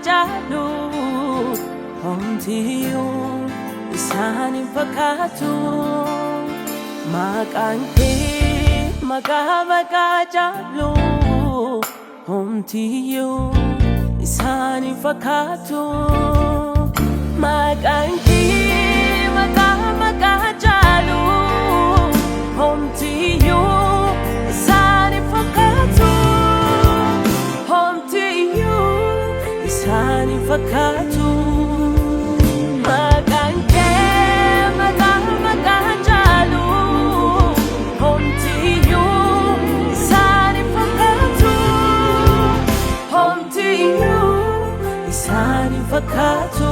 jalu homtiyu isani fakatu makanke maka jalu homtiyu isani fakatu makanke maka jalu homtiyu isani fakatu homtiyu isani fakatu makanke maka jalu homtiyu isani fakatu homtiyu isani fakatu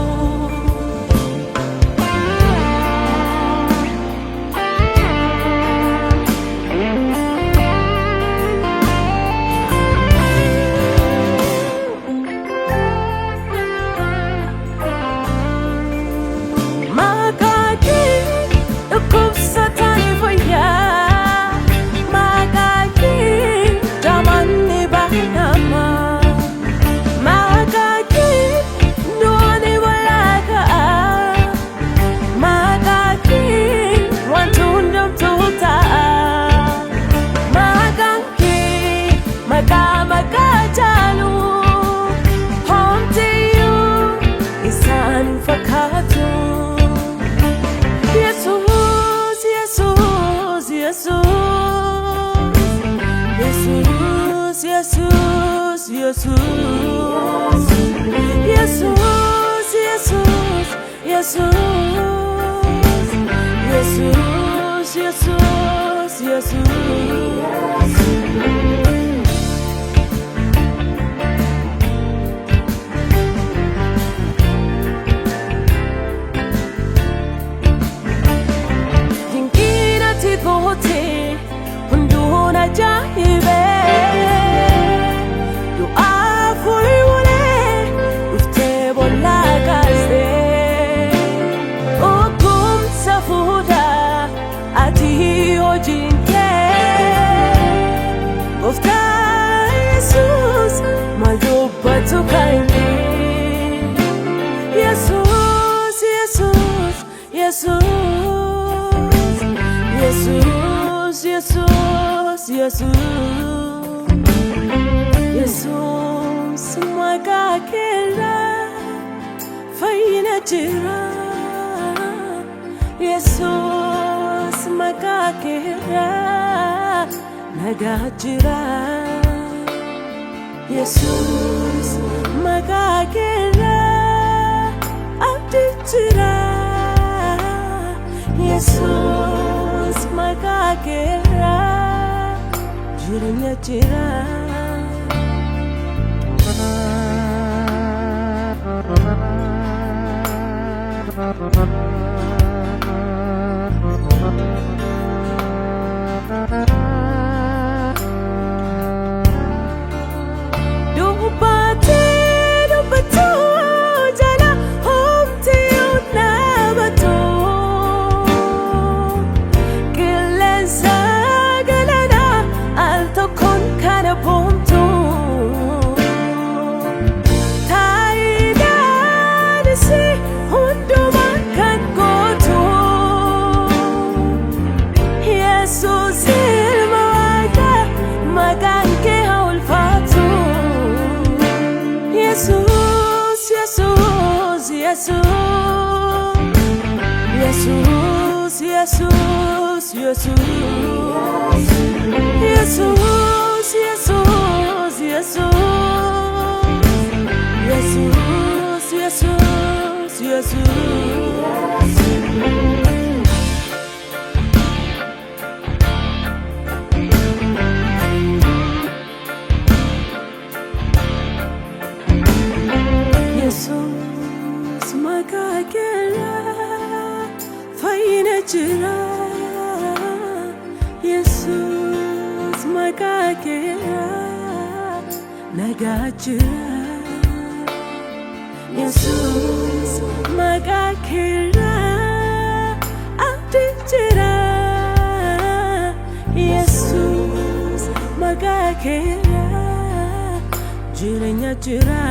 Jesus magakela fayina jira Jesus magakela nagajira Jesus magakela abdijira Jesus magakela jiranya jira Jesus magakela nagajira Jesus magakela abdijira Jesus magakela jiranya jira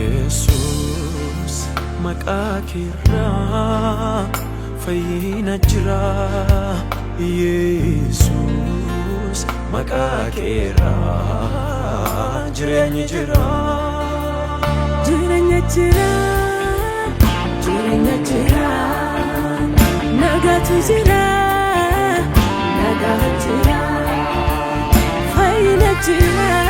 Yesus maqaa keerraa fayyina jira. Yesus maqaa keerraa jireenya jira. Jireenya jira, jireenya jira, nagaatu jira, nagaa jira, fayyina jira.